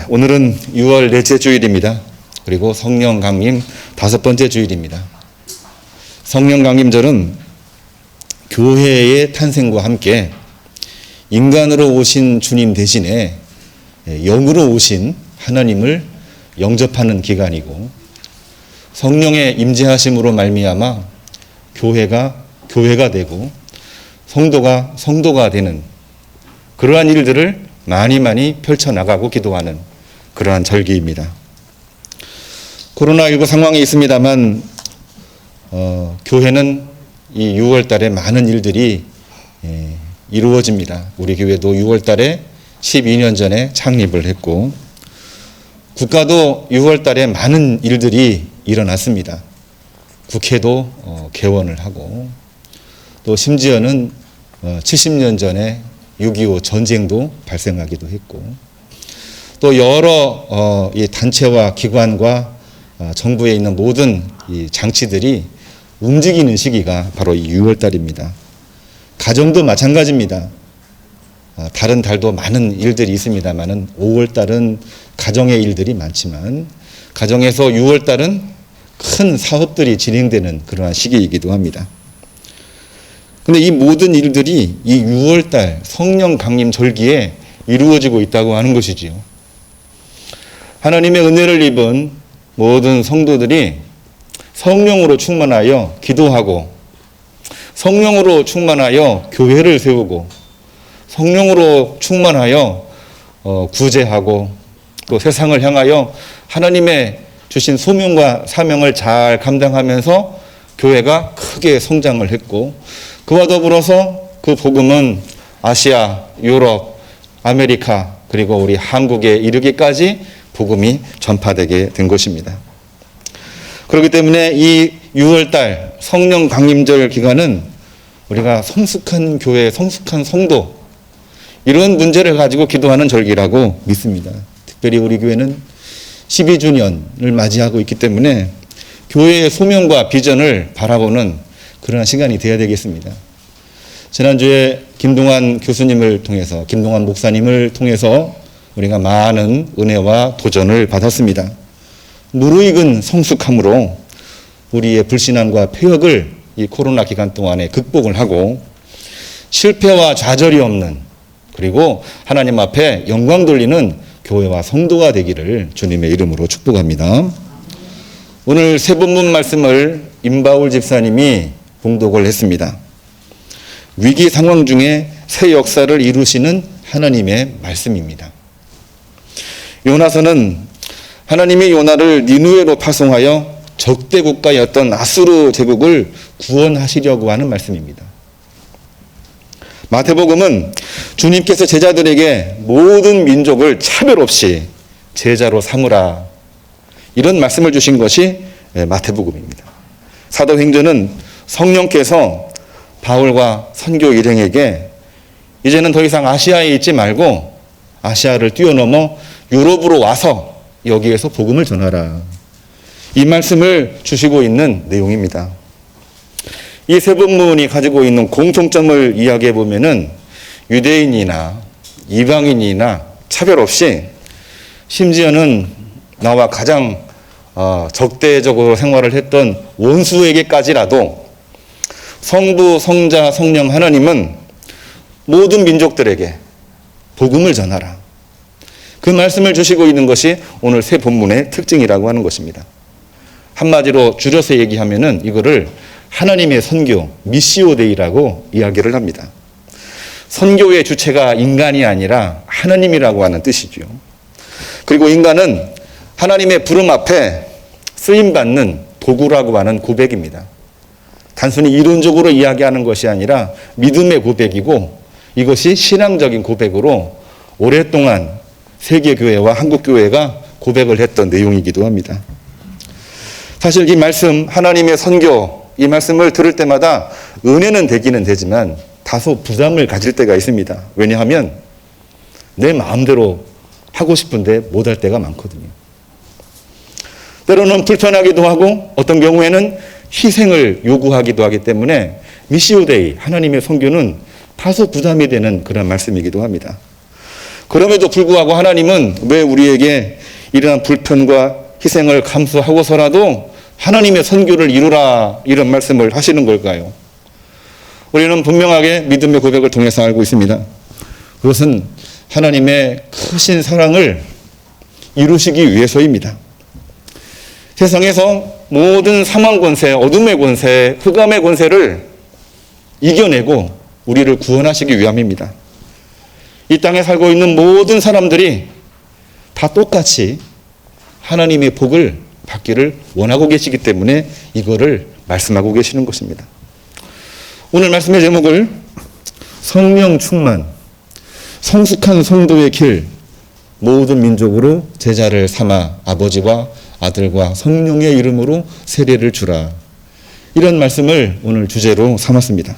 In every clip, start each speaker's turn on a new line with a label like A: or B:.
A: 오늘은 6월 넷째 주일입니다. 그리고 성령 강림 5번째 주일입니다. 성령 강림절은 교회의 탄생과 함께 인간으로 오신 주님 대신에 영으로 오신 하나님을 영접하는 기간이고, 성령의 임재하심으로 말미암아 교회가 되고 성도가 되는 그러한 일들을 많이 펼쳐나가고 기도하는 그러한 절기입니다. 코로나19 상황이 있습니다만 교회는 이 6월 달에 많은 일들이 이루어집니다. 우리 교회도 6월 달에 12년 전에 창립을 했고, 국가도 6월 달에 많은 일들이 일어났습니다. 국회도 개원을 하고, 또 심지어는 70년 전에 6.25 전쟁도 발생하기도 했고, 또 여러 이 단체와 기관과 정부에 있는 모든 이 장치들이 움직이는 시기가 바로 이 6월 달입니다. 가정도 마찬가지입니다. 다른 달도 많은 일들이 있습니다만은 5월 달은 가정의 일들이 많지만, 가정에서 6월 달은 큰 사업들이 진행되는 그러한 시기이기도 합니다. 근데 이 모든 일들이 이 6월 달 성령 강림 절기에 이루어지고 있다고 하는 것이지요. 하나님의 은혜를 입은 모든 성도들이 성령으로 충만하여 기도하고, 성령으로 충만하여 교회를 세우고, 성령으로 충만하여 구제하고, 또 세상을 향하여 하나님의 주신 소명과 사명을 잘 감당하면서 교회가 크게 성장을 했고, 그와 더불어서 그 복음은 아시아, 유럽, 아메리카, 그리고 우리 한국에 이르기까지 복음이 전파되게 된 것입니다. 그렇기 때문에 이 6월달 성령 강림절 기간은 우리가 성숙한 교회, 성숙한 성도, 이런 문제를 가지고 기도하는 절기라고 믿습니다. 특별히 우리 교회는 12주년을 맞이하고 있기 때문에 교회의 소명과 비전을 바라보는 그런 시간이 되어야 되겠습니다. 지난주에 김동환 교수님을 통해서, 김동환 목사님을 통해서 우리가 많은 은혜와 도전을 받았습니다. 무르익은 성숙함으로 우리의 불신앙과 폐역을 이 코로나 기간 동안에 극복을 하고, 실패와 좌절이 없는, 그리고 하나님 앞에 영광 돌리는 교회와 성도가 되기를 주님의 이름으로 축복합니다. 오늘 세 본문 말씀을 임바울 집사님이 봉독을 했습니다. 위기 상황 중에 새 역사를 이루시는 하나님의 말씀입니다. 요나서는 하나님이 요나를 니느웨로 파송하여 적대 국가였던 아수르 제국을 구원하시려고 하는 말씀입니다. 마태복음은 주님께서 제자들에게 모든 민족을 차별 없이 제자로 삼으라, 이런 말씀을 주신 것이 마태복음입니다. 사도행전은 성령께서 바울과 선교 일행에게 이제는 더 이상 아시아에 있지 말고 아시아를 뛰어넘어 유럽으로 와서 여기에서 복음을 전하라, 이 말씀을 주시고 있는 내용입니다. 이 세 본문이 가지고 있는 공통점을 이야기해 보면은 유대인이나 이방인이나 차별 없이, 심지어는 나와 가장 적대적으로 생활을 했던 원수에게까지라도 성부, 성자, 성령 하나님은 모든 민족들에게 복음을 전하라, 그 말씀을 주시고 있는 것이 오늘 세 본문의 특징이라고 하는 것입니다. 한마디로 줄여서 얘기하면은 이거를 하나님의 선교, 미시오 데이라고 이야기를 합니다. 선교의 주체가 인간이 아니라 하나님이라고 하는 뜻이죠. 그리고 인간은 하나님의 부름 앞에 쓰임받는 도구라고 하는 고백입니다. 단순히 이론적으로 이야기하는 것이 아니라 믿음의 고백이고, 이것이 신앙적인 고백으로 오랫동안 세계교회와 한국교회가 고백을 했던 내용이기도 합니다. 사실 이 말씀, 하나님의 선교, 이 말씀을 들을 때마다 은혜는 되기는 되지만 다소 부담을 가질 때가 있습니다. 왜냐하면 내 마음대로 하고 싶은데 못할 때가 많거든요. 때로는 불편하기도 하고, 어떤 경우에는 희생을 요구하기도 하기 때문에 미시오 데이, 하나님의 선교는 다소 부담이 되는 그런 말씀이기도 합니다. 그럼에도 불구하고 하나님은 왜 우리에게 이러한 불편과 희생을 감수하고서라도 하나님의 선교를 이루라 이런 말씀을 하시는 걸까요? 우리는 분명하게 믿음의 고백을 통해서 알고 있습니다. 그것은 하나님의 크신 사랑을 이루시기 위해서입니다. 세상에서 모든 사망 권세, 어둠의 권세, 흑암의 권세를 이겨내고 우리를 구원하시기 위함입니다. 이 땅에 살고 있는 모든 사람들이 다 똑같이 하나님의 복을 받기를 원하고 계시기 때문에 이거를 말씀하고 계시는 것입니다. 오늘 말씀의 제목을 성령 충만, 성숙한 성도의 길, 모든 민족으로 제자를 삼아 아버지와 아들과 성령의 이름으로 세례를 주라. 이런 말씀을 오늘 주제로 삼았습니다.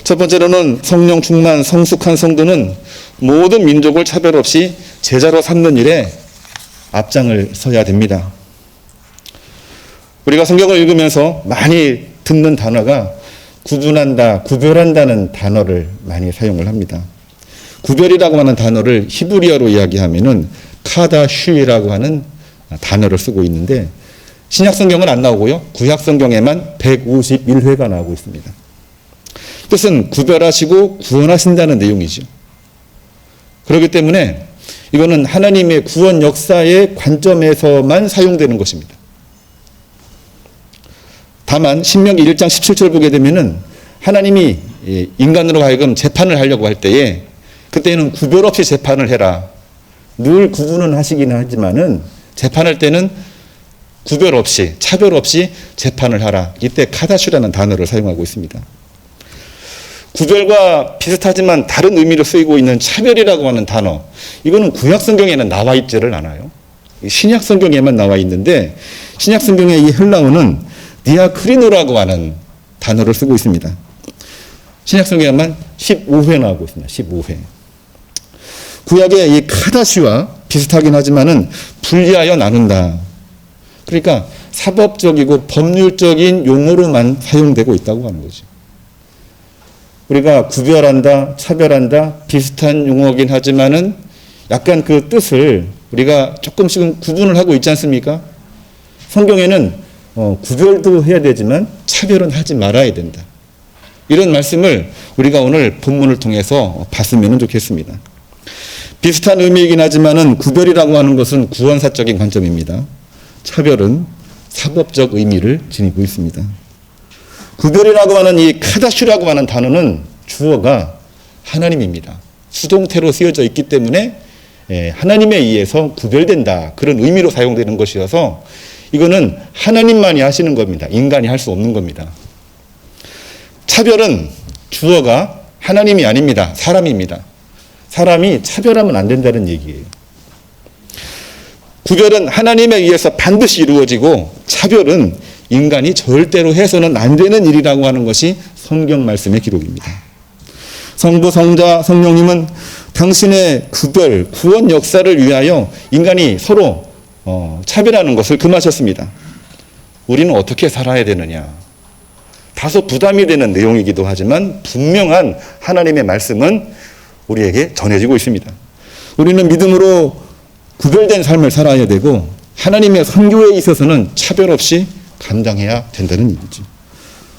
A: 첫 번째로는 성령 충만 성숙한 성도는 모든 민족을 차별 없이 제자로 삼는 일에 앞장을 서야 됩니다. 우리가 성경을 읽으면서 많이 듣는 단어가 구분한다, 구별한다는 단어를 많이 사용을 합니다. 구별이라고 하는 단어를 히브리어로 이야기하면은 카다슈이라고 하는 단어를 쓰고 있는데 신약 성경은 안 나오고요. 구약 성경에만 151회가 나오고 있습니다. 뜻은 구별하시고 구원하신다는 내용이죠. 그렇기 때문에 이거는 하나님의 구원 역사의 관점에서만 사용되는 것입니다. 다만 신명기 1장 17절 보게 되면은 하나님이 인간으로 하여금 재판을 하려고 할 때에 그때는 구별 없이 재판을 해라. 늘 구분은 하시긴 하지만은 재판할 때는 구별 없이, 차별 없이 재판을 하라. 이때 카다슈라는 단어를 사용하고 있습니다. 구별과 비슷하지만 다른 의미로 쓰이고 있는 차별이라고 하는 단어, 이거는 구약 성경에는 나와 있지를 않아요. 신약 성경에만 나와 있는데 신약 성경의 이 헬라어는 디아크리노라고 하는 단어를 쓰고 있습니다. 신약 성경에만 15회 나오고 있습니다. 15회. 구약의 이 카다시와 비슷하긴 하지만은 분리하여 나눈다. 그러니까 사법적이고 법률적인 용어로만 사용되고 있다고 하는 거죠. 우리가 구별한다, 차별한다, 비슷한 용어긴 하지만은 약간 그 뜻을 우리가 조금씩은 구분을 하고 있지 않습니까? 성경에는 구별도 해야 되지만 차별은 하지 말아야 된다. 이런 말씀을 우리가 오늘 본문을 통해서 봤으면 좋겠습니다. 비슷한 의미이긴 하지만은 구별이라고 하는 것은 구원사적인 관점입니다. 차별은 사법적 의미를 지니고 있습니다. 구별이라고 하는 이 카다슈라고 하는 단어는 주어가 하나님입니다. 수동태로 쓰여져 있기 때문에 하나님에 의해서 구별된다. 그런 의미로 사용되는 것이어서 이거는 하나님만이 하시는 겁니다. 인간이 할 수 없는 겁니다. 차별은 주어가 하나님이 아닙니다. 사람입니다. 사람이 차별하면 안 된다는 얘기예요. 구별은 하나님에 의해서 반드시 이루어지고 차별은 인간이 절대로 해서는 안 되는 일이라고 하는 것이 성경 말씀의 기록입니다. 성부, 성자, 성령님은 당신의 구별, 구원 역사를 위하여 인간이 서로 차별하는 것을 금하셨습니다. 우리는 어떻게 살아야 되느냐. 다소 부담이 되는 내용이기도 하지만 분명한 하나님의 말씀은 우리에게 전해지고 있습니다. 우리는 믿음으로 구별된 삶을 살아야 되고 하나님의 선교에 있어서는 차별 없이 감당해야 된다는 얘기죠.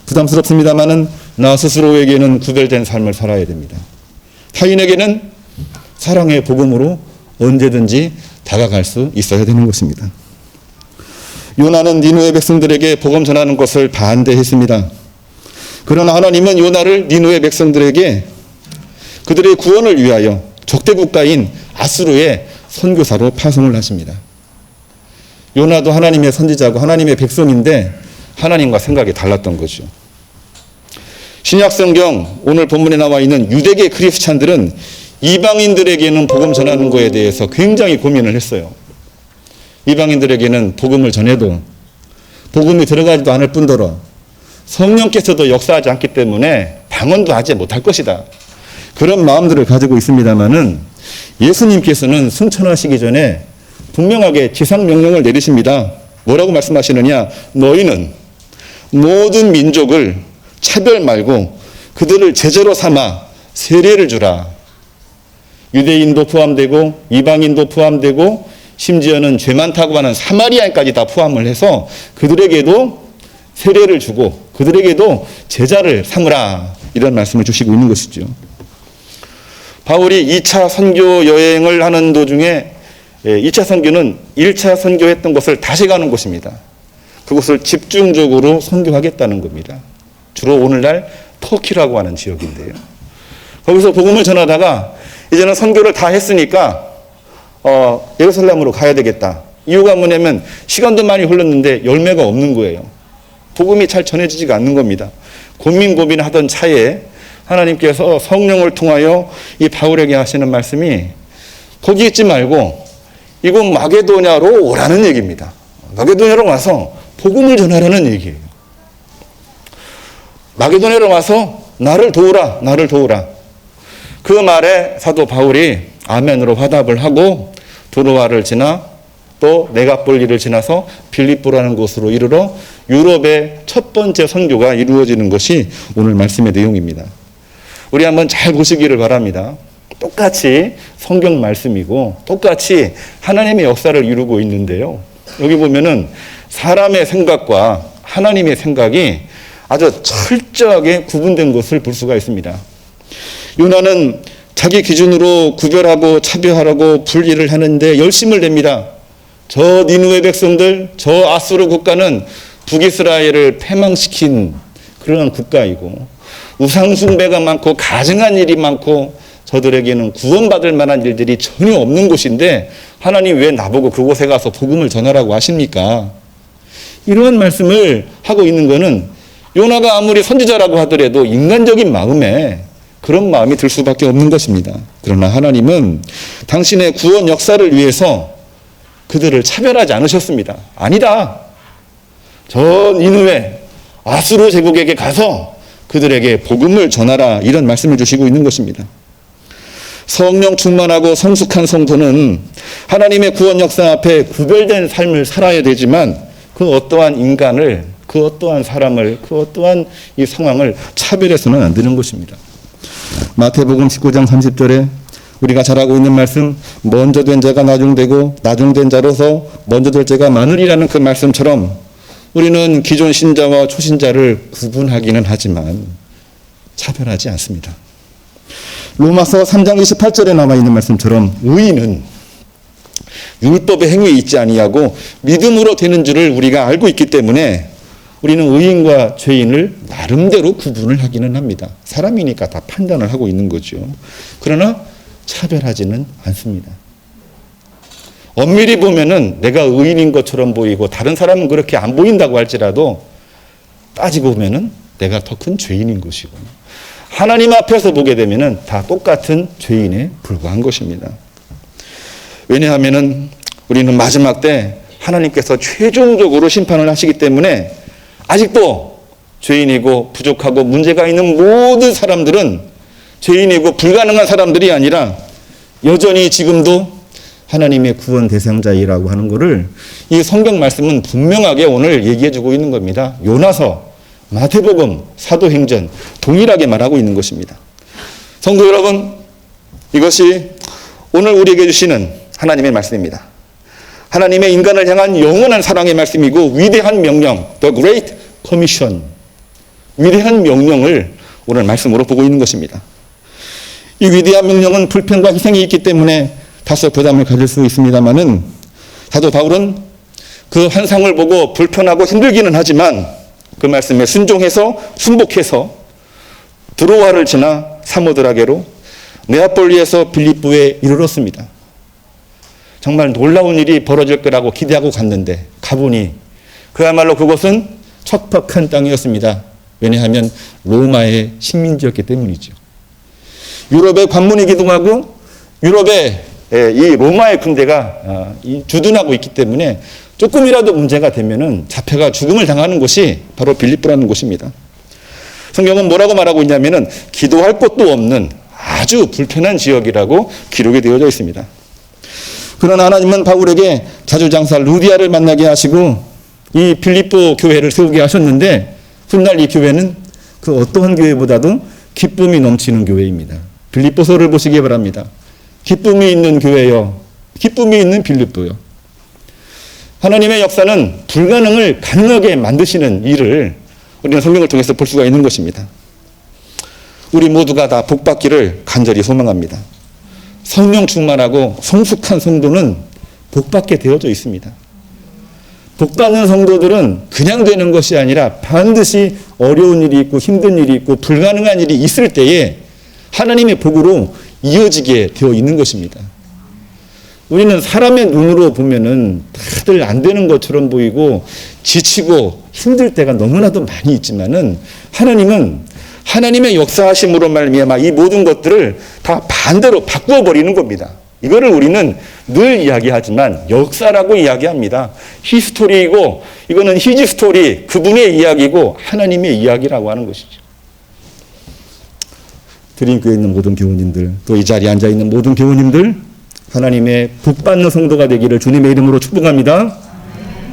A: 부담스럽습니다만은 나 스스로에게는 구별된 삶을 살아야 됩니다. 타인에게는 사랑의 복음으로 언제든지 다가갈 수 있어야 되는 것입니다. 요나는 니느웨 백성들에게 복음 전하는 것을 반대했습니다. 그러나 하나님은 요나를 니느웨 백성들에게 그들의 구원을 위하여 적대 국가인 아수르의 선교사로 파송을 하십니다. 요나도 하나님의 선지자고 하나님의 백성인데 하나님과 생각이 달랐던 거죠. 신약 성경 오늘 본문에 나와 있는 유대계 크리스찬들은 이방인들에게는 복음 전하는 것에 대해서 굉장히 고민을 했어요. 이방인들에게는 복음을 전해도 복음이 들어가지도 않을 뿐더러 성령께서도 역사하지 않기 때문에 방언도 하지 못할 것이다. 그런 마음들을 가지고 있습니다만은 예수님께서는 승천하시기 전에 분명하게 지상명령을 내리십니다. 뭐라고 말씀하시느냐? 너희는 모든 민족을 차별 말고 그들을 제자로 삼아 세례를 주라. 유대인도 포함되고 이방인도 포함되고 심지어는 죄 많다고 하는 사마리아인까지 다 포함을 해서 그들에게도 세례를 주고 그들에게도 제자를 삼으라, 이런 말씀을 주시고 있는 것이죠. 바울이 2차 선교 여행을 하는 도중에 2차 선교는 1차 선교했던 곳을 다시 가는 곳입니다. 그곳을 집중적으로 선교하겠다는 겁니다. 주로 오늘날 터키라고 하는 지역인데요. 거기서 복음을 전하다가 이제는 선교를 다 했으니까 예루살렘으로 가야 되겠다. 이유가 뭐냐면 시간도 많이 흘렀는데 열매가 없는 거예요. 복음이 잘 전해지지가 않는 겁니다. 고민하던 차에 하나님께서 성령을 통하여 이 바울에게 하시는 말씀이 거기 있지 말고 이곳 마게도냐로 오라는 얘기입니다. 마게도냐로 와서 복음을 전하라는 얘기예요. 마게도냐로 와서 나를 도우라, 나를 도우라. 그 말에 사도 바울이 아멘으로 화답을 하고 드로아를 지나 또 네가폴리를 지나서 빌립보라는 곳으로 이르러 유럽의 첫 번째 선교가 이루어지는 것이 오늘 말씀의 내용입니다. 우리 한번 잘 보시기를 바랍니다. 똑같이 성경 말씀이고 똑같이 하나님의 역사를 이루고 있는데요. 여기 보면은 사람의 생각과 하나님의 생각이 아주 철저하게 구분된 것을 볼 수가 있습니다. 요나는 자기 기준으로 구별하고 차별하고 분리를 하는데 열심을 냅니다. 저 니느웨 백성들, 저 아수르 국가는 북이스라엘을 패망시킨 그런 국가이고 우상숭배가 많고 가증한 일이 많고 저들에게는 구원받을 만한 일들이 전혀 없는 곳인데 하나님 왜 나보고 그곳에 가서 복음을 전하라고 하십니까? 이런 말씀을 하고 있는 것은 요나가 아무리 선지자라고 하더라도 인간적인 마음에 그런 마음이 들 수밖에 없는 것입니다. 그러나 하나님은 당신의 구원 역사를 위해서 그들을 차별하지 않으셨습니다. 아니다. 저 니느웨 아수르 제국에게 가서 그들에게 복음을 전하라, 이런 말씀을 주시고 있는 것입니다. 성령 충만하고 성숙한 성도는 하나님의 구원 역사 앞에 구별된 삶을 살아야 되지만 그 어떠한 인간을, 그 어떠한 사람을, 그 어떠한 이 상황을 차별해서는 안 되는 것입니다. 마태복음 19장 30절에 우리가 잘 알고 있는 말씀, 먼저 된 자가 나중되고 나중된 자로서 먼저 될 자가 많으리라는 그 말씀처럼 우리는 기존 신자와 초신자를 구분하기는 하지만 차별하지 않습니다. 로마서 3장 28절에 나와 있는 말씀처럼 의인은 율법의 행위에 있지 아니하고 믿음으로 되는 줄을 우리가 알고 있기 때문에 우리는 의인과 죄인을 나름대로 구분을 하기는 합니다. 사람이니까 다 판단을 하고 있는 거죠. 그러나 차별하지는 않습니다. 엄밀히 보면은 내가 의인인 것처럼 보이고 다른 사람은 그렇게 안 보인다고 할지라도 따지고 보면은 내가 더 큰 죄인인 것이고 하나님 앞에서 보게 되면은 다 똑같은 죄인에 불과한 것입니다. 왜냐하면은 우리는 마지막 때 하나님께서 최종적으로 심판을 하시기 때문에 아직도 죄인이고 부족하고 문제가 있는 모든 사람들은 죄인이고 불가능한 사람들이 아니라 여전히 지금도 하나님의 구원 대상자이라고 하는 것을 이 성경 말씀은 분명하게 오늘 얘기해 주고 있는 겁니다. 요나서, 마태복음, 사도행전 동일하게 말하고 있는 것입니다. 성도 여러분, 이것이 오늘 우리에게 주시는 하나님의 말씀입니다. 하나님의 인간을 향한 영원한 사랑의 말씀이고 위대한 명령, The Great Commission, 위대한 명령을 오늘 말씀으로 보고 있는 것입니다. 이 위대한 명령은 불평과 희생이 있기 때문에 다소 부담을 가질 수 있습니다만은 사도 바울은 그 환상을 보고 불편하고 힘들기는 하지만 그 말씀에 순종해서 순복해서 드로아를 지나 사모드라게로 네아폴리에서 빌립보에 이르렀습니다. 정말 놀라운 일이 벌어질 거라고 기대하고 갔는데 가보니 그야말로 그곳은 척박한 땅이었습니다. 왜냐하면 로마의 식민지였기 때문이죠. 유럽의 관문이기도 하고 유럽의 이 로마의 군대가 주둔하고 있기 때문에 조금이라도 문제가 되면은 잡혀가 죽음을 당하는 곳이 바로 빌립보라는 곳입니다. 성경은 뭐라고 말하고 있냐면은 기도할 곳도 없는 아주 불편한 지역이라고 기록이 되어져 있습니다. 그러나 하나님은 바울에게 자주장사 루디아를 만나게 하시고 이 빌립보 교회를 세우게 하셨는데 훗날 이 교회는 그 어떠한 교회보다도 기쁨이 넘치는 교회입니다. 빌립보서를 보시기 바랍니다. 기쁨이 있는 교회요. 기쁨이 있는 빌립보요. 하나님의 역사는 불가능을 가능하게 만드시는 일을 우리는 성경을 통해서 볼 수가 있는 것입니다. 우리 모두가 다 복받기를 간절히 소망합니다. 성령 충만하고 성숙한 성도는 복받게 되어져 있습니다. 복받는 성도들은 그냥 되는 것이 아니라 반드시 어려운 일이 있고 힘든 일이 있고 불가능한 일이 있을 때에 하나님의 복으로 이어지게 되어 있는 것입니다. 우리는 사람의 눈으로 보면은 다들 안 되는 것처럼 보이고 지치고 힘들 때가 너무나도 많이 있지만은 하나님은 하나님의 역사하심으로 말미암아 이 모든 것들을 다 반대로 바꾸어 버리는 겁니다. 이거를 우리는 늘 이야기하지만 역사라고 이야기합니다. 히스토리이고 이거는 히지스토리, 그분의 이야기고 하나님의 이야기라고 하는 것이죠. 드림교회에 있는 모든 교우님들, 또 이 자리에 앉아 있는 모든 교우님들, 하나님의 복받는 성도가 되기를 주님의 이름으로 축복합니다.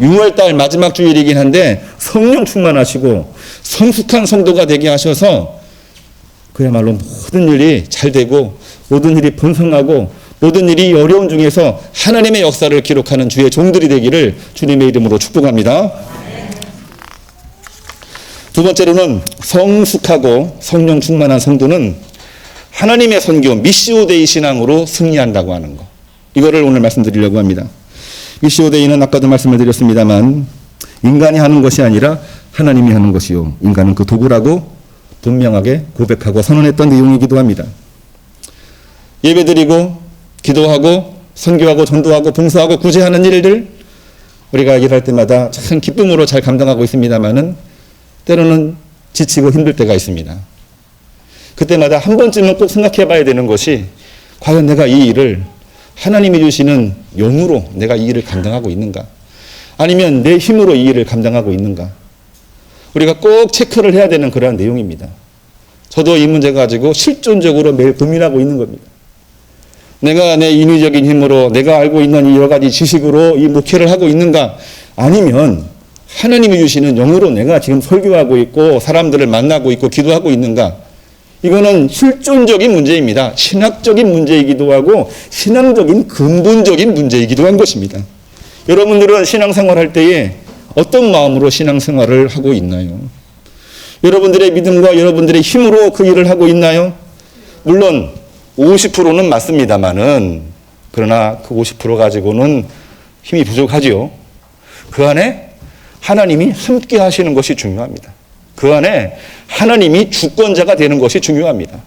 A: 6월달 마지막 주일이긴 한데 성령 충만하시고 성숙한 성도가 되게 하셔서 그야말로 모든 일이 잘 되고 모든 일이 번성하고 모든 일이 어려운 중에서 하나님의 역사를 기록하는 주의 종들이 되기를 주님의 이름으로 축복합니다. 두 번째로는 성숙하고 성령 충만한 성도는 하나님의 선교 미시오 데이 신앙으로 승리한다고 하는 것. 이거를 오늘 말씀드리려고 합니다. 미시오 데이는 아까도 말씀을 드렸습니다만 인간이 하는 것이 아니라 하나님이 하는 것이요. 인간은 그 도구라고 분명하게 고백하고 선언했던 내용이기도 합니다. 예배드리고 기도하고 선교하고 전도하고 봉사하고 구제하는 일들 우리가 일할 때마다 참 기쁨으로 잘 감당하고 있습니다만은 때로는 지치고 힘들 때가 있습니다. 그때마다 한 번쯤은 꼭 생각해 봐야 되는 것이 과연 내가 이 일을 하나님이 주시는 용으로 내가 이 일을 감당하고 있는가? 아니면 내 힘으로 이 일을 감당하고 있는가? 우리가 꼭 체크를 해야 되는 그러한 내용입니다. 저도 이 문제 가지고 실존적으로 매일 고민하고 있는 겁니다. 내가 내 인위적인 힘으로 내가 알고 있는 여러 가지 지식으로 이 목회를 하고 있는가? 아니면 하나님이 주시는 영으로 내가 지금 설교하고 있고 사람들을 만나고 있고 기도하고 있는가? 이거는 실존적인 문제입니다. 신학적인 문제이기도 하고 신앙적인 근본적인 문제이기도 한 것입니다. 여러분들은 신앙생활 할 때에 어떤 마음으로 신앙생활을 하고 있나요? 여러분들의 믿음과 여러분들의 힘으로 그 일을 하고 있나요? 물론 50%는 맞습니다만은 그러나 그 50% 가지고는 힘이 부족하지요. 그 안에 하나님이 함께 하시는 것이 중요합니다. 그 안에 하나님이 주권자가 되는 것이 중요합니다.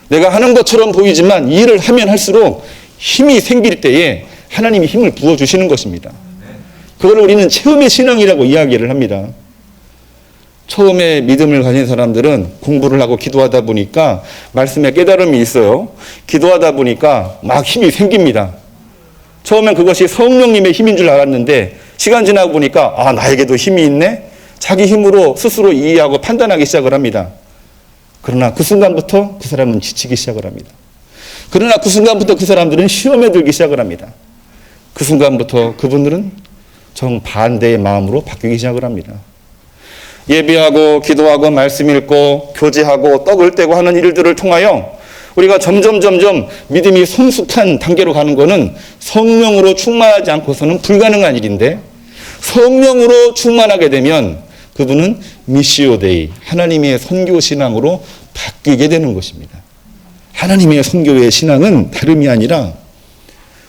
A: 내가 하는 것처럼 보이지만 일을 하면 할수록 힘이 생길 때에 하나님이 힘을 부어주시는 것입니다. 그걸 우리는 체험의 신앙이라고 이야기를 합니다. 처음에 믿음을 가진 사람들은 공부를 하고 기도하다 보니까 말씀에 깨달음이 있어요. 기도하다 보니까 막 힘이 생깁니다. 처음엔 그것이 성령님의 힘인 줄 알았는데 시간 지나고 보니까 아, 나에게도 힘이 있네? 자기 힘으로 스스로 이해하고 판단하기 시작을 합니다. 그러나 그 순간부터 그 사람은 지치기 시작을 합니다. 그러나 그 순간부터 그 사람들은 시험에 들기 시작을 합니다. 그 순간부터 그분들은 정반대의 마음으로 바뀌기 시작을 합니다. 예배하고 기도하고 말씀 읽고 교제하고 떡을 떼고 하는 일들을 통하여 우리가 점점 믿음이 성숙한 단계로 가는 것은 성령으로 충만하지 않고서는 불가능한 일인데 성령으로 충만하게 되면 그분은 미시오 데이, 하나님의 선교 신앙으로 바뀌게 되는 것입니다. 하나님의 선교의 신앙은 다름이 아니라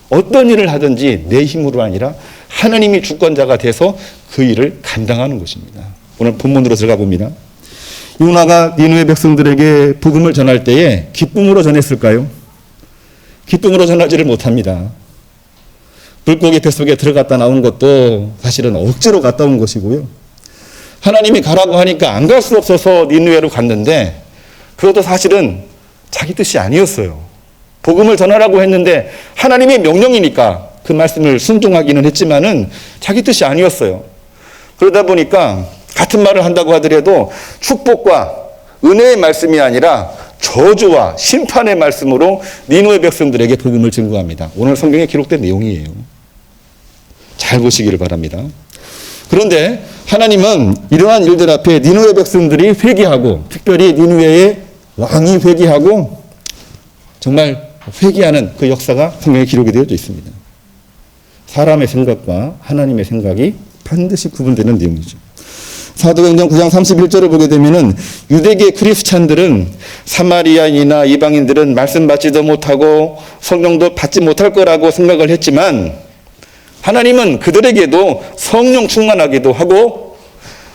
A: 어떤 일을 하든지 내 힘으로 아니라 하나님이 주권자가 돼서 그 일을 감당하는 것입니다. 오늘 본문으로 들어가 봅니다. 요나가 니느웨 백성들에게 복음을 전할 때에 기쁨으로 전했을까요? 기쁨으로 전하지를 못합니다. 물고기 뱃속에 들어갔다 나온 것도 사실은 억지로 갔다 온 것이고요. 하나님이 가라고 하니까 안 갈 수 없어서 니느웨로 갔는데 그것도 사실은 자기 뜻이 아니었어요. 복음을 전하라고 했는데 하나님의 명령이니까 그 말씀을 순종하기는 했지만은 자기 뜻이 아니었어요. 그러다 보니까 같은 말을 한다고 하더라도 축복과 은혜의 말씀이 아니라 저주와 심판의 말씀으로 니느웨 백성들에게 복음을 증거합니다. 오늘 성경에 기록된 내용이에요. 잘 보시기를 바랍니다. 그런데 하나님은 이러한 일들 앞에 니느웨 백성들이 회개하고 특별히 니느웨의 왕이 회개하고 정말 회개하는 그 역사가 성경에 기록이 되어져 있습니다. 사람의 생각과 하나님의 생각이 반드시 구분되는 내용이죠. 사도행전 9장 31절을 보게 되면은 유대계 크리스찬들은 사마리아인이나 이방인들은 말씀 받지도 못하고 성령도 받지 못할 거라고 생각을 했지만 하나님은 그들에게도 성령 충만하기도 하고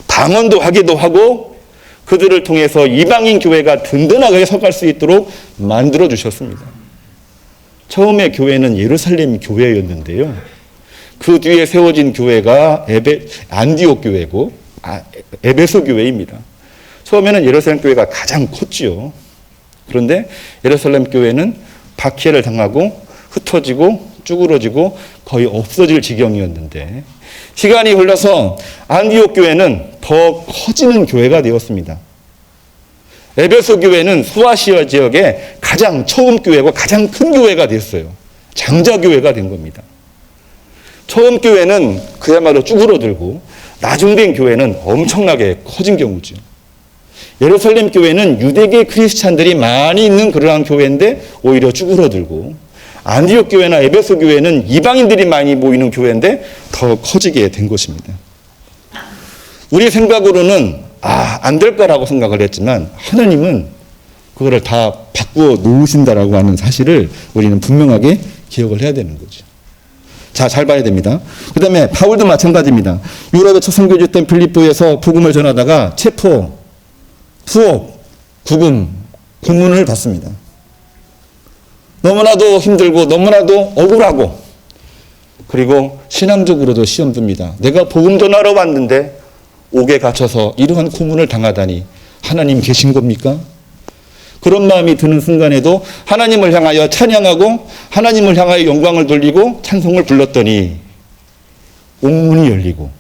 A: 방언도 하기도 하고 그들을 통해서 이방인 교회가 든든하게 서갈 수 있도록 만들어 주셨습니다. 처음에 교회는 예루살렘 교회였는데요. 그 뒤에 세워진 교회가 안디옥 교회고 에베소 교회입니다. 처음에는 예루살렘 교회가 가장 컸지요. 그런데 예루살렘 교회는 박해를 당하고 흩어지고 쭈그러지고 거의 없어질 지경이었는데 시간이 흘러서 안디옥 교회는 더 커지는 교회가 되었습니다. 에베소 교회는 소아시아 지역의 가장 처음 교회고 가장 큰 교회가 됐어요. 장자 교회가 된 겁니다. 처음 교회는 그야말로 쭈그러들고 나중된 교회는 엄청나게 커진 경우죠. 예루살렘 교회는 유대계 크리스찬들이 많이 있는 그러한 교회인데 오히려 쭈그러들고 안디옥 교회나 에베소 교회는 이방인들이 많이 모이는 교회인데 더 커지게 된 것입니다. 우리 생각으로는 안 될 거라고 생각을 했지만 하나님은 그거를 다 바꾸어 놓으신다라고 하는 사실을 우리는 분명하게 기억을 해야 되는 거죠. 자, 잘 봐야 됩니다. 그 다음에 바울도 마찬가지입니다. 유럽의 첫 선교지였던 빌립보에서 복음을 전하다가 체포, 투옥, 구금, 고문을 받습니다. 너무나도 힘들고 너무나도 억울하고 그리고 신앙적으로도 시험 듭니다. 내가 복음 전하러 왔는데 옥에 갇혀서 이러한 고문을 당하다니 하나님 계신 겁니까? 그런 마음이 드는 순간에도 하나님을 향하여 찬양하고 하나님을 향하여 영광을 돌리고 찬송을 불렀더니 옥문이 열리고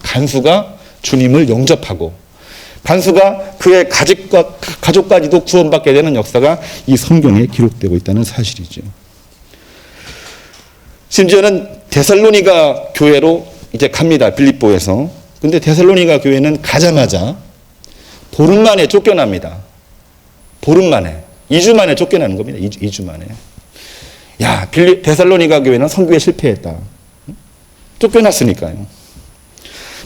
A: 간수가 주님을 영접하고 간수가 그의 가족까지도 구원받게 되는 역사가 이 성경에 기록되고 있다는 사실이죠. 심지어는 데살로니가 교회로 이제 갑니다. 빌립보에서. 근데 데살로니가 교회는 가자마자 보름 만에 쫓겨납니다. 보름 만에. 2주 만에 쫓겨나는 겁니다. 2주 만에. 야, 데살로니가 교회는 선교에 실패했다. 쫓겨났으니까요.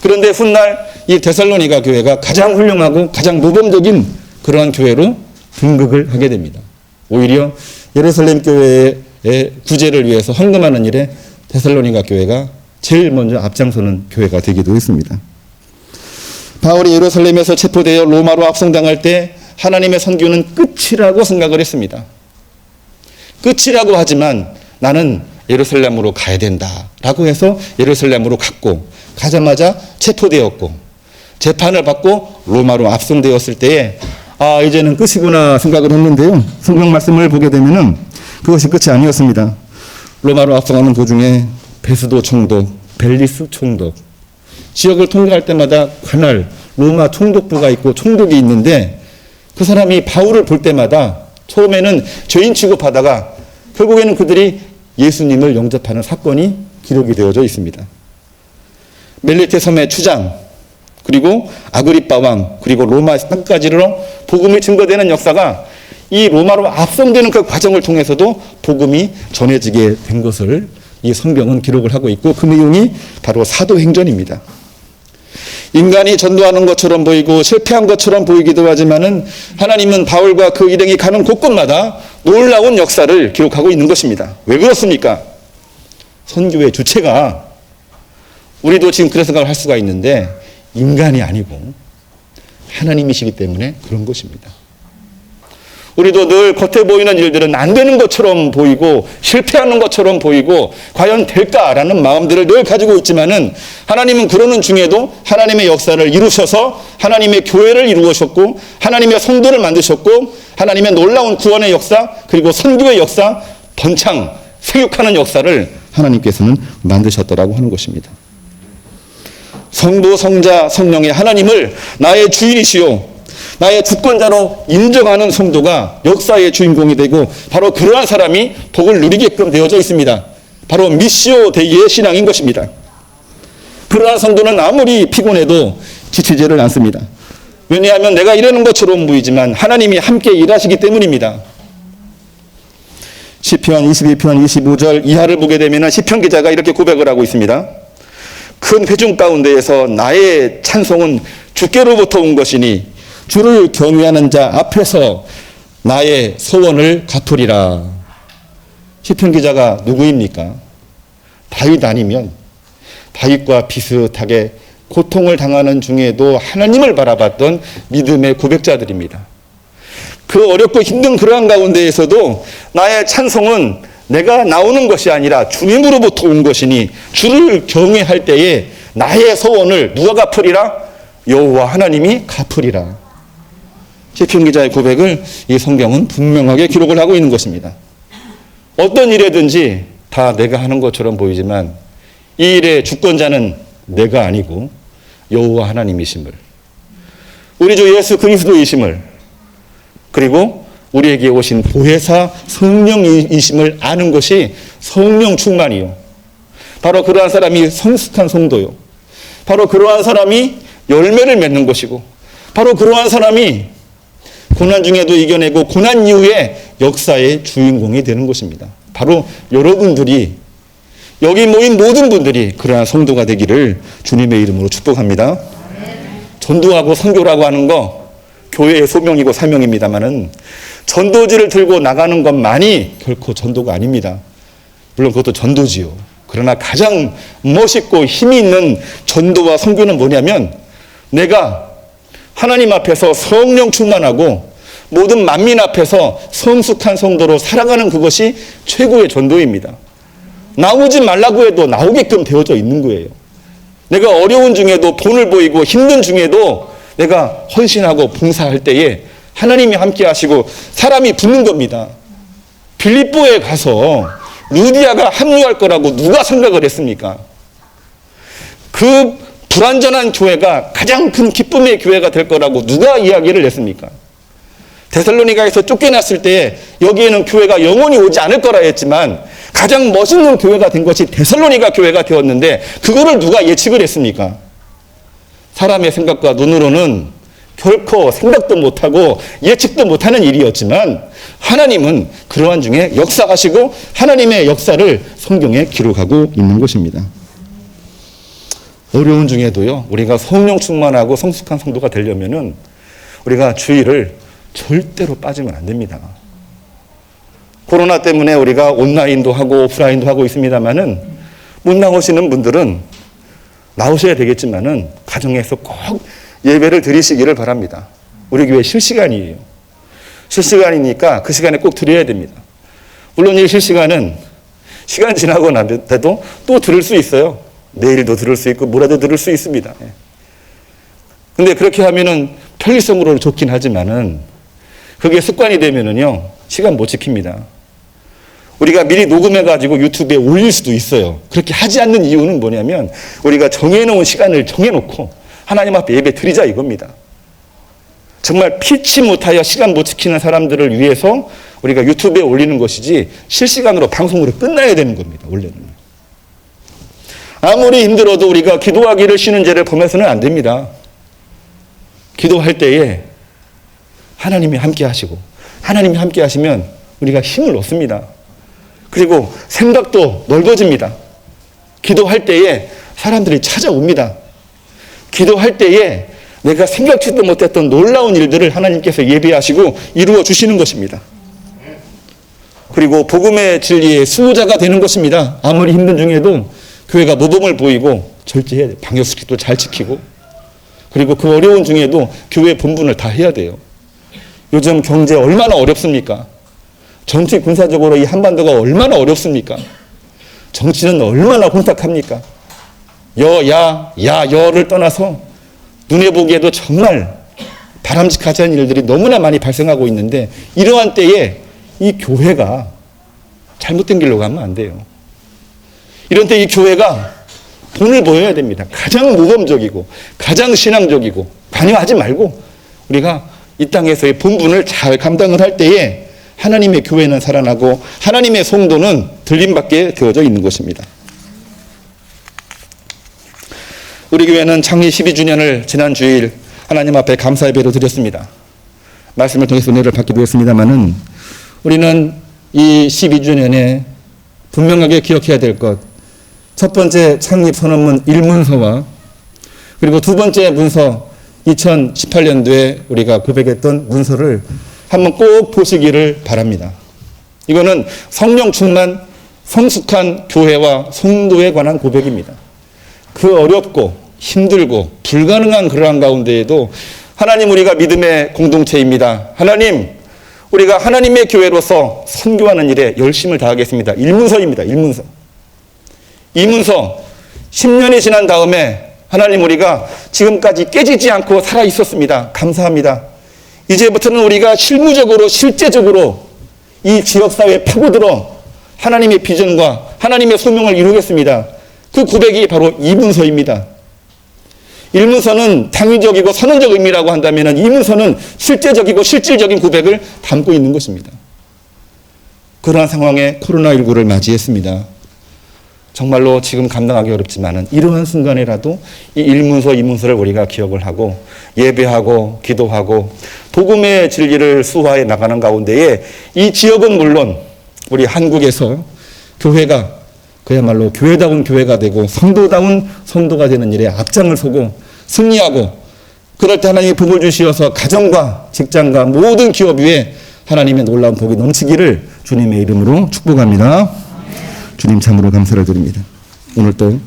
A: 그런데 훗날 이 데살로니가 교회가 가장 훌륭하고 가장 모범적인 그러한 교회로 등극을 하게 됩니다. 오히려 예루살렘 교회의 구제를 위해서 헌금하는 일에 데살로니가 교회가 제일 먼저 앞장서는 교회가 되기도 했습니다. 바울이 예루살렘에서 체포되어 로마로 압송당할 때 하나님의 선교는 끝이라고 생각을 했습니다. 끝이라고 하지만 나는 예루살렘으로 가야 된다라고 해서 예루살렘으로 갔고 가자마자 체포되었고 재판을 받고 로마로 압송되었을 때에 이제는 끝이구나 생각을 했는데요. 성경 말씀을 보게 되면은 그것이 끝이 아니었습니다. 로마로 압송하는 도중에 베스도 총독, 벨리스 총독, 지역을 통과할 때마다 관할 로마 총독부가 있고 총독이 있는데 그 사람이 바울을 볼 때마다 처음에는 죄인 취급하다가 결국에는 그들이 예수님을 영접하는 사건이 기록이 되어져 있습니다. 멜리테 섬의 추장, 그리고 아그리빠 왕, 그리고 로마 땅까지로 복음이 증거되는 역사가 이 로마로 압송되는 그 과정을 통해서도 복음이 전해지게 된 것을 이 성경은 기록을 하고 있고 그 내용이 바로 사도행전입니다. 인간이 전도하는 것처럼 보이고 실패한 것처럼 보이기도 하지만은 하나님은 바울과 그 일행이 가는 곳곳마다 놀라운 역사를 기록하고 있는 것입니다. 왜 그렇습니까? 선교의 주체가 우리도 지금 그런 생각을 할 수가 있는데 인간이 아니고 하나님이시기 때문에 그런 것입니다. 우리도 늘 겉에 보이는 일들은 안 되는 것처럼 보이고 실패하는 것처럼 보이고 과연 될까라는 마음들을 늘 가지고 있지만은 하나님은 그러는 중에도 하나님의 역사를 이루셔서 하나님의 교회를 이루셨고 하나님의 성도를 만드셨고 하나님의 놀라운 구원의 역사 그리고 선교의 역사 번창 생육하는 역사를 하나님께서는 만드셨더라고 하는 것입니다. 성부 성자 성령의 하나님을 나의 주인이시요 나의 주권자로 인정하는 성도가 역사의 주인공이 되고 바로 그러한 사람이 복을 누리게끔 되어져 있습니다. 바로 미시오 데이의 신앙인 것입니다. 그러한 성도는 아무리 피곤해도 지치지를 않습니다. 왜냐하면 내가 이러는 것처럼 보이지만 하나님이 함께 일하시기 때문입니다. 시편 22편 25절 이하를 보게 되면 시편 기자가 이렇게 고백을 하고 있습니다. 큰 회중 가운데에서 나의 찬송은 주께로부터 온 것이니 주를 경외하는 자 앞에서 나의 소원을 갚으리라. 시편 기자가 누구입니까? 다윗 아니면 다윗과 비슷하게 고통을 당하는 중에도 하나님을 바라봤던 믿음의 고백자들입니다. 그 어렵고 힘든 그러한 가운데에서도 나의 찬송은 내가 나오는 것이 아니라 주님으로부터 온 것이니 주를 경외할 때에 나의 소원을 누가 갚으리라? 여호와 하나님이 갚으리라. 시편 기자의 고백을 이 성경은 분명하게 기록을 하고 있는 것입니다. 어떤 일이든지 다 내가 하는 것처럼 보이지만 이 일의 주권자는 내가 아니고 여호와 하나님이심을, 우리 주 예수 그리스도이심을, 그리고 우리에게 오신 보혜사 성령이심을 아는 것이 성령 충만이요, 바로 그러한 사람이 성숙한 성도요, 바로 그러한 사람이 열매를 맺는 것이고, 바로 그러한 사람이 고난 중에도 이겨내고 고난 이후에 역사의 주인공이 되는 것입니다. 바로 여러분들이, 여기 모인 모든 분들이 그러한 성도가 되기를 주님의 이름으로 축복합니다. 전도하고 선교라고 하는 거 교회의 소명이고 사명입니다만은 전도지를 들고 나가는 것만이 결코 전도가 아닙니다. 물론 그것도 전도지요. 그러나 가장 멋있고 힘이 있는 전도와 선교는 뭐냐면 내가 하나님 앞에서 성령 충만하고 모든 만민 앞에서 성숙한 성도로 살아가는 그것이 최고의 전도입니다. 나오지 말라고 해도 나오게끔 되어져 있는 거예요. 내가 어려운 중에도 본을 보이고 힘든 중에도 내가 헌신하고 봉사할 때에 하나님이 함께 하시고 사람이 붙는 겁니다. 빌립보에 가서 루디아가 합류할 거라고 누가 생각을 했습니까? 그 불완전한 교회가 가장 큰 기쁨의 교회가 될 거라고 누가 이야기를 했습니까? 데살로니가에서 쫓겨났을 때 여기에는 교회가 영원히 오지 않을 거라 했지만 가장 멋있는 교회가 된 것이 데살로니가 교회가 되었는데 그거를 누가 예측을 했습니까? 사람의 생각과 눈으로는 결코 생각도 못하고 예측도 못하는 일이었지만 하나님은 그러한 중에 역사하시고 하나님의 역사를 성경에 기록하고 있는 것입니다. 어려운 중에도요, 우리가 성령 충만하고 성숙한 성도가 되려면은 우리가 주의를 절대로 빠지면 안 됩니다. 코로나 때문에 우리가 온라인도 하고 오프라인도 하고 있습니다만은 못 나오시는 분들은 나오셔야 되겠지만은 가정에서 꼭 예배를 드리시기를 바랍니다. 우리 교회 실시간이에요. 실시간이니까 그 시간에 꼭 드려야 됩니다. 물론 이 실시간은 시간 지나고 나도 또 들을 수 있어요. 내일도 들을 수 있고 모레도 들을 수 있습니다. 근데 그렇게 하면은 편리성으로는 좋긴 하지만은 그게 습관이 되면은요, 시간 못 지킵니다. 우리가 미리 녹음해가지고 유튜브에 올릴 수도 있어요. 그렇게 하지 않는 이유는 뭐냐면 우리가 정해놓은 시간을 정해놓고 하나님 앞에 예배 드리자 이겁니다. 정말 피치 못하여 시간 못 지키는 사람들을 위해서 우리가 유튜브에 올리는 것이지 실시간으로 방송으로 끝나야 되는 겁니다. 원래는. 아무리 힘들어도 우리가 기도하기를 쉬는 죄를 범해서는 안 됩니다. 기도할 때에 하나님이 함께 하시고 하나님이 함께 하시면 우리가 힘을 얻습니다. 그리고 생각도 넓어집니다. 기도할 때에 사람들이 찾아옵니다. 기도할 때에 내가 생각지도 못했던 놀라운 일들을 하나님께서 예비하시고 이루어 주시는 것입니다. 그리고 복음의 진리의 수호자가 되는 것입니다. 아무리 힘든 중에도 교회가 모범을 보이고 절제해야 돼요. 방역수칙도 잘 지키고, 그리고 그 어려운 중에도 교회 본분을 다 해야 돼요. 요즘 경제 얼마나 어렵습니까? 정치 군사적으로 이 한반도가 얼마나 어렵습니까? 정치는 얼마나 혼탁합니까? 여를 떠나서 눈에 보기에도 정말 바람직하지 않은 일들이 너무나 많이 발생하고 있는데 이러한 때에 이 교회가 잘못된 길로 가면 안 돼요. 이런 때 이 교회가 본을 보여야 됩니다. 가장 모범적이고 가장 신앙적이고 관여하지 말고 우리가 이 땅에서의 본분을 잘 감당을 할 때에 하나님의 교회는 살아나고 하나님의 성도는 들림받게 되어져 있는 것입니다. 우리 교회는 창립 12주년을 지난 주일 하나님 앞에 감사 예배로 드렸습니다. 말씀을 통해서 은혜를 받기도 했습니다만은 우리는 이 12주년에 분명하게 기억해야 될 것. 첫 번째 창립 선언문 1문서와 그리고 두 번째 문서 2018년도에 우리가 고백했던 문서를 한번 꼭 보시기를 바랍니다. 이거는 성령 충만 성숙한 교회와 성도에 관한 고백입니다. 그 어렵고 힘들고 불가능한 그러한 가운데에도 하나님, 우리가 믿음의 공동체입니다. 하나님, 우리가 하나님의 교회로서 선교하는 일에 열심을 다하겠습니다. 1문서입니다. 1문서. 이 문서 10년이 지난 다음에 하나님, 우리가 지금까지 깨지지 않고 살아 있었습니다. 감사합니다. 이제부터는 우리가 실무적으로 실제적으로 이 지역사회에 파고들어 하나님의 비전과 하나님의 소명을 이루겠습니다. 그 고백이 바로 이 문서입니다. 1문서는 당위적이고 선언적 의미라고 한다면 이 문서는 실제적이고 실질적인 고백을 담고 있는 것입니다. 그러한 상황에 코로나19를 맞이했습니다. 정말로 지금 감당하기 어렵지만 이러한 순간이라도 이 1문서, 2문서를 우리가 기억을 하고 예배하고 기도하고 복음의 진리를 수화해 나가는 가운데에 이 지역은 물론 우리 한국에서 교회가 그야말로 교회다운 교회가 되고 성도다운 성도가 되는 일에 앞장을 서고 승리하고, 그럴 때 하나님이 복을 주시어서 가정과 직장과 모든 기업 위에 하나님의 놀라운 복이 넘치기를 주님의 이름으로 축복합니다. 주님 참으로 감사를 드립니다. 오늘 또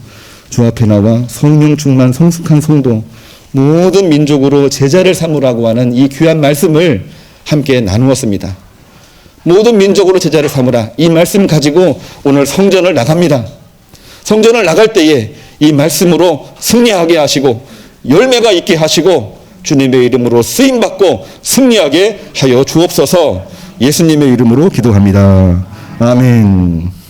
A: 주 앞에 나와 성령 충만 성숙한 성도, 모든 민족으로 제자를 삼으라고 하는 이 귀한 말씀을 함께 나누었습니다. 모든 민족으로 제자를 삼으라, 이 말씀 가지고 오늘 성전을 나갑니다. 성전을 나갈 때에 이 말씀으로 승리하게 하시고 열매가 있게 하시고 주님의 이름으로 쓰임받고 승리하게 하여 주옵소서. 예수님의 이름으로 기도합니다. 아멘.